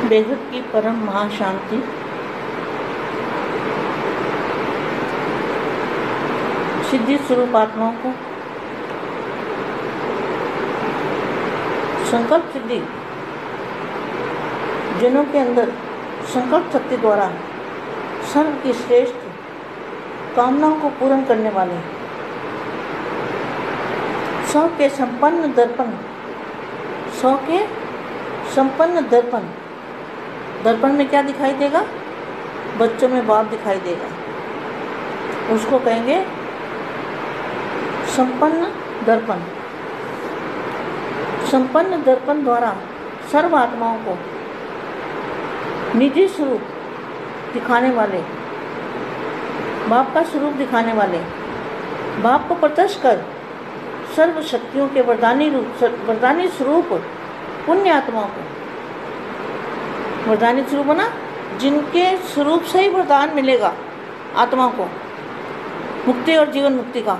बेहद की परम महाशांति सिद्धि स्वरूप आत्माओं को संकल्प सिद्धि जनों के अंदर संकल्प शक्ति द्वारा सर्व की श्रेष्ठ कामनाओं को पूर्ण करने वाले सौ के संपन्न दर्पण दर्पण में क्या दिखाई देगा? बच्चों में बाप दिखाई देगा, उसको कहेंगे संपन्न दर्पण द्वारा सर्व आत्माओं को निजी स्वरूप दिखाने वाले, बाप का स्वरूप दिखाने वाले, बाप को प्रत्यक्ष कर सर्व शक्तियों के वरदानी स्वरूप पुण्य आत्माओं को, वरदानी स्वरूप बना जिनके स्वरूप से ही वरदान मिलेगा आत्माओं को मुक्ति और जीवन मुक्ति का।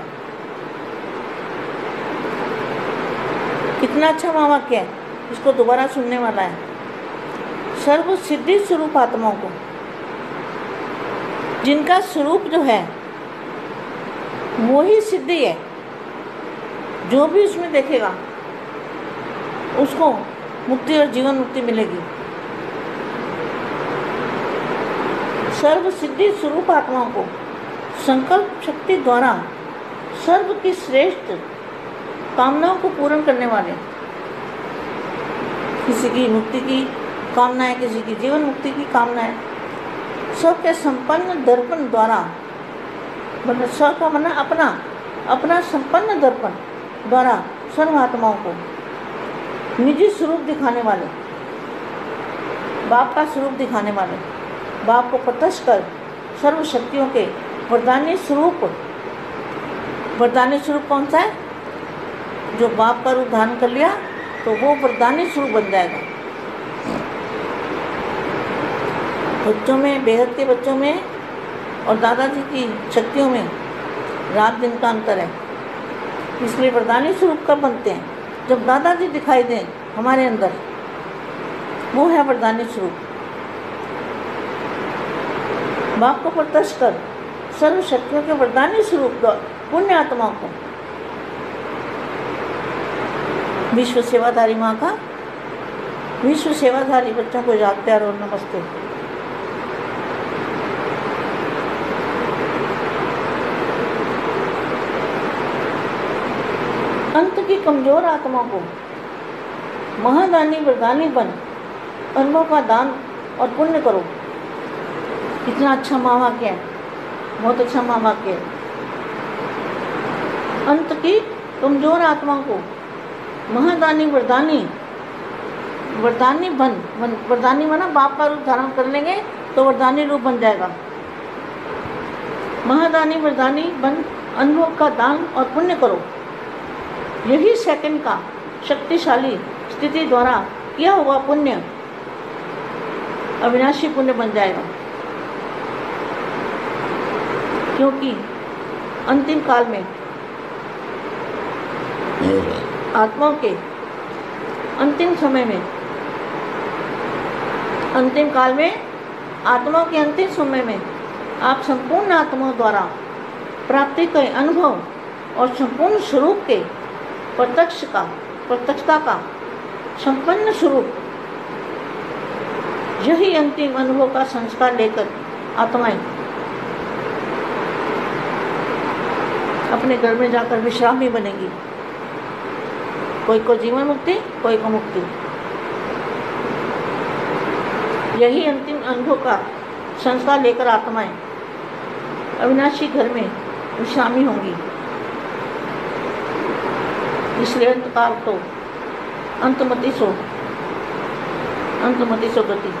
कितना अच्छा महावाक्य है, इसको दोबारा सुनने वाला है। सर्व सिद्धि स्वरूप आत्माओं को, जिनका स्वरूप जो है वो ही सिद्धि है, जो भी उसमें देखेगा उसको मुक्ति और जीवन मुक्ति मिलेगी। सर्व सिद्धि स्वरूप आत्माओं को संकल्प शक्ति द्वारा सर्व की श्रेष्ठ कामनाओं को पूर्ण करने वाले, किसी की मुक्ति की कामना है, किसी की जीवन मुक्ति की कामना है, सबके संपन्न दर्पण द्वारा, मतलब स्व का माना अपना संपन्न दर्पण द्वारा सर्व आत्माओं को निजी स्वरूप दिखाने वाले, बाप का स्वरूप दिखाने वाले, बाप को प्रत्यक्ष कर सर्व शक्तियों के वरदानी स्वरूप कौन सा है? जो बाप का रूप धारण कर लिया तो वो वरदानी स्वरूप बन जाएगा। बच्चों में, बेहद के बच्चों में और दादाजी की शक्तियों में रात दिन का अंतर है, इसलिए वरदानी स्वरूप कब बनते हैं? जब दादाजी दिखाई दें हमारे अंदर, वो है वरदानी स्वरूप। बाप को प्रत्यक्ष कर सर्व शक्तियों के वरदानी स्वरूप पुण्य आत्माओं को, विश्व सेवाधारी माँ का, विश्व सेवाधारी बच्चों को याद प्यार और नमस्ते। अंत की कमजोर आत्माओं को महादानी वरदानी बन अनुभव का दान और पुण्य करो। कितना अच्छा महावाक्य है, बहुत अच्छा महावाक्य है। अंत की कमजोर आत्माओं को महादानी वरदानी बन वरदानी बना, बाप का रूप धारण कर लेंगे तो वरदानी रूप बन जाएगा। महादानी वरदानी बन अनुभव का दान और पुण्य करो। यही सेकंड का शक्तिशाली स्थिति द्वारा किया हुआ पुण्य अविनाशी पुण्य बन जाएगा, क्योंकि अंतिम काल में आत्माओं के अंतिम समय में, अंतिम काल में आत्माओं के अंतिम समय में आप संपूर्ण आत्माओं द्वारा प्राप्ति के अनुभव और संपूर्ण स्वरूप के प्रत्यक्षता का संपन्न स्वरूप, यही अंतिम अनुभव का संस्कार लेकर आत्माएं अपने घर में जाकर विश्रामी बनेगी। कोई को जीवन मुक्ति, कोई को मुक्ति। यही अंतिम अनुभव का संस्कार लेकर आत्माएं अविनाशी घर में विश्रामी होंगी। इसलिए अंतकाल तो अंतमति सो गति,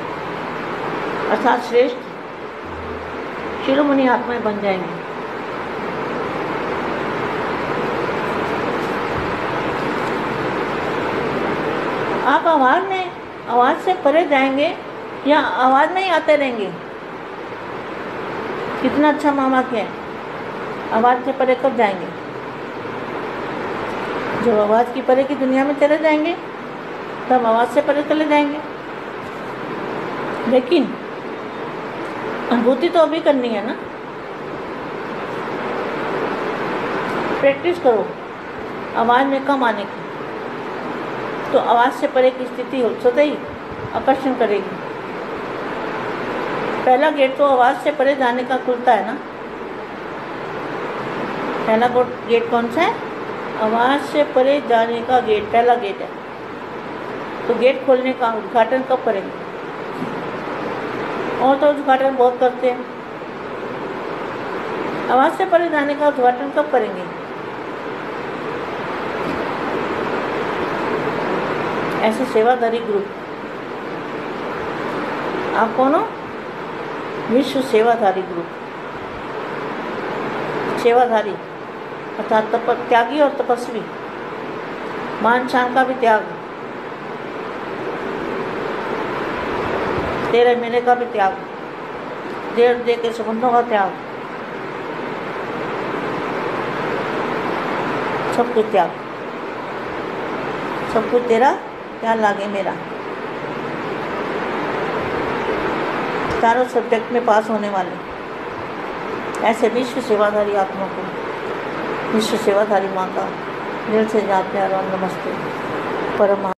अर्थात श्रेष्ठ शिरोमणि आत्माएं बन जाएंगी। आप आवाज से परे जाएंगे या आवाज में ही आते रहेंगे? कितना अच्छा महावाक्य है। आवाज से परे कब जाएंगे? जब आवाज की परे की दुनिया में चले जाएंगे तब आवाज से परे चले जाएंगे। लेकिन अनुभूति तो अभी करनी है ना। प्रैक्टिस करो आवाज़ में कम आने की, तो आवाज़ से परे की स्थिति हो स्वतः ही आकर्षण करेगी। पहला गेट तो आवाज़ से परे जाने का खुलता है ना। पहला गेट कौन सा है? आवाज़ से परे जाने का गेट पहला गेट है। तो गेट खोलने का उद्घाटन कब करेंगे? और तो उद्घाटन बहुत करते हैं, आवाज़ से परे जाने का उद्घाटन कब करेंगे? ऐसे सेवाधारी ग्रुप। आप कौन हो? विश्व सेवाधारी ग्रुप। सेवाधारी अर्थात त्यागी और तपस्वी, मान शान का भी त्याग, तेरे मेरे का भी त्याग, देर दे के संबंधों का त्याग, सब कुछ त्याग, सब कुछ तेरा क्या लागे मेरा। चारों सब्जेक्ट में पास होने वाले ऐसे विश्व सेवाधारी आत्मा को विश्व सेवाधारी माँ का दिल से याद प्यार और नमस्ते। परम